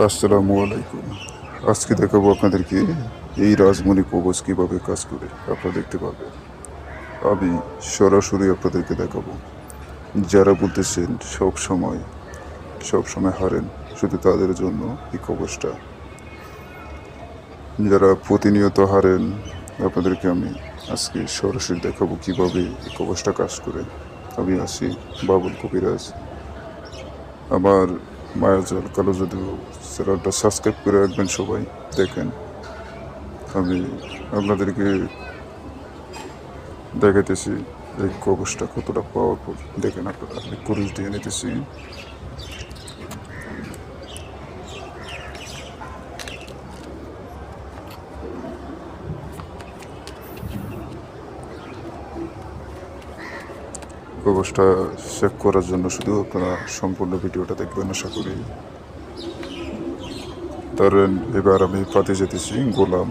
আসসালামু আলাইকুম। আজকে দেখাবো আপনাদেরকে এই রাজমণি কবচ কীভাবে কাজ করে আপনারা দেখতে পাবেন। আমি সরাসরি আপনাদেরকে দেখাবো। যারা বলতেছেন সব সময় হারেন, শুধু তাদের জন্য এই কবচটা। যারা প্রতিনিয়ত হারেন, আপনাদেরকে আমি আজকে সরাসরি দেখাবো কীভাবে এই কবচটা কাজ করে। আমি আছি বাবুল কবিরাজ। আমার মায়াজাল কালো জাদু চ্যানেলটা সাবস্ক্রাইব করে রাখবেন সবাই। দেখেন, আমি আপনাদেরকে দেখাইতেছি এই কবচটা কতটা পাওয়ারফুল। দেখেন আপনারা, আমি কুরুশ দিয়ে নিতেছি। কবচটা চেক করার জন্য শুধু আপনারা সম্পূর্ণ ভিডিওটা দেখবেন আশা করি। ধরেন এবার আমি পাতে যেতেছি গোলাম,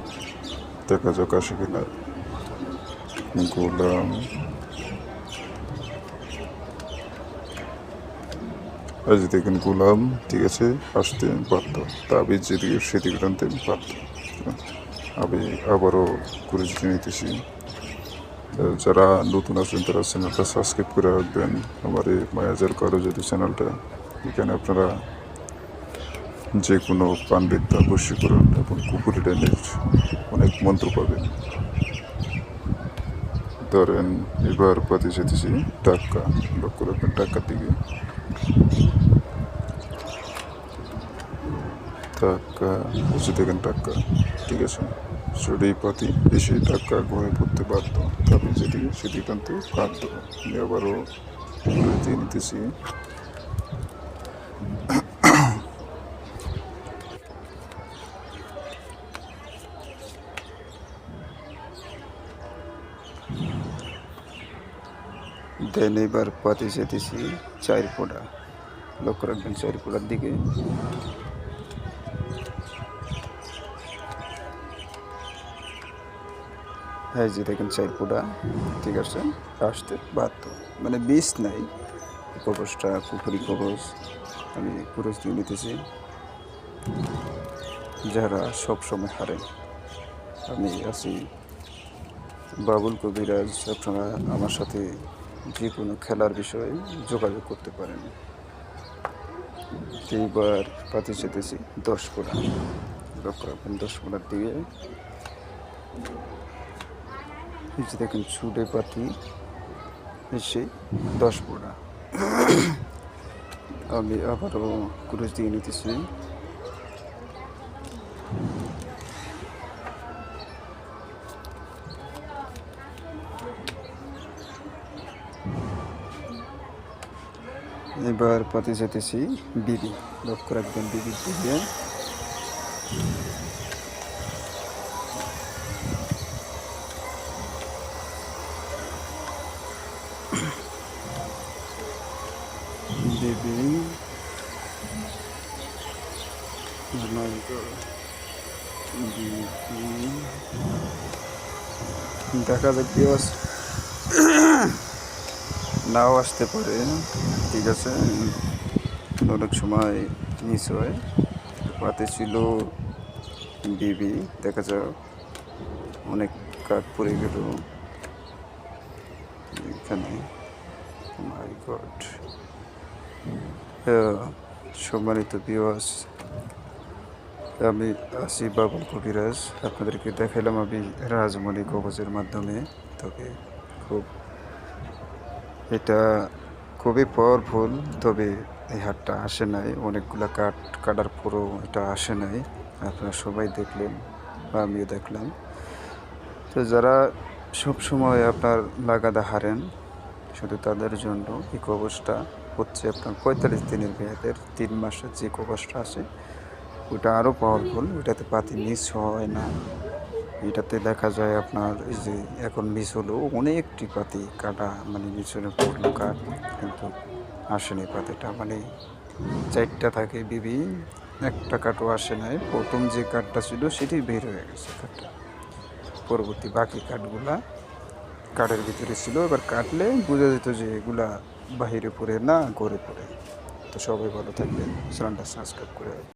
দেখা যাক আসে কিনা। গোলাম, এই যে দেখেন গোলাম, ঠিক আছে, আসতে বাধ্য। তাবিজ যেদিকে সেদিকে টানতে বাধ্য। আমি আবারও কুরুশ দিয়ে নিতেছি। যারা নতুন আছেন তারা চ্যানেলটা সাবস্ক্রাইব করে রাখবেন। আমার এই মায়াজাল কালো জাদু চ্যানেলটা, এখানে আপনারা যে কোনো পাণ্ডিত্য বশীকরণ এবং কুকুরি ডাইনের অনেক মন্ত্র পাবেন। ধরেন এবার পাতে যেতেছি টাক্কা, লক্ষ্য রাখবেন টাক্কার দিকে। টাক্কা এসে দেখেন টাক্কা, ঠিক আছে, চড়েই পাতি এসে টাক্কা ঘুমিয়ে পড়তে বাধ্য। তবে যেদিকে সেদিকে টানতে বাধ্য। আমি আবারও দিয়ে নিতেছি। দেন এবার পাতি যেতেছি 4 ফোঁটা, লক্ষ্য রাখবেন 4 ফোঁটার দিকে। হ্যাঁ, যে দেখেন 4 ফোঁটা, ঠিক আছে, আসতে বাধ্য, মানে বিষ নাই। কবচটা কুকুরি কবচ, আমি কুরুশ দিয়ে নিতেছি। যারা সবসময় হারেন, আমি আছি বাবুল কবিরাজ। আপনারা আমার সাথে যে কোনো খেলার বিষয়ে যোগাযোগ করতে পারেন। এইবার পাতি যেতেছি 10 ফোঁটা, লক্ষ্য রাখবেন 10 ফোঁটার দিকে। এই যে দেখেন ছুটে পাতি এসে 10 ফোঁটা। আমি আবারও কুরুশ দিয়ে নিতেছি। এবার পাতে যেতেছি বিবি, লক্ষ্য রাখবেন বিবির দিকে। বিবি দেখা যাক বিয়স নাও আসতে পারে, ঠিক আছে, অনেক সময় মিস হয়। পাতে ছিল বিবি, দেখা যাক অনেক কাঠ পড়ে গেল এখানে। মাই গড, সম্মানিত ভিউয়ার্স, আমি আছি বাবুল কবিরাজ। আপনাদেরকে দেখাইলাম আমি রাজমণি কবচের মাধ্যমে। তবে এটা খুবই পাওয়ারফুল। তবে এই হারটা আসে নাই, অনেকগুলো কাঠ কাটার পরও এটা আসে নাই। আপনারা সবাই দেখলেন বা আমিও দেখলাম। তো যারা সবসময় আপনার লাগাদা হারেন, শুধু তাদের জন্য এই কবচটা হচ্ছে আপনার 45 দিনের মেয়াদের। 3 মাসের যে কবচটা আছে ওটা আরও পাওয়ারফুল। ওটাতে পাতি মিস হয় না। এটাতে দেখা যায় আপনার এই যে এখন মিস হলো অনেকটি পাতি কাটা, মানে মিশনে পড়লো কাঠ, কিন্তু আসেনি পাতিটা, মানে 4টা থাকে বিবি, একটা কাঠও আসে নাই। প্রথম যে কাঠটা ছিল সেটাই বের হয়ে গেছে কাঠটা, পরবর্তী বাকি কাঠগুলা কাঠের ভিতরে ছিল। এবার কাটলে বোঝা যেত যে এগুলা বাহিরে পড়ে না ঘরে পড়ে। তো সবাই ভালো থাকবেন, চ্যানেলটা সাবস্ক্রাইব করে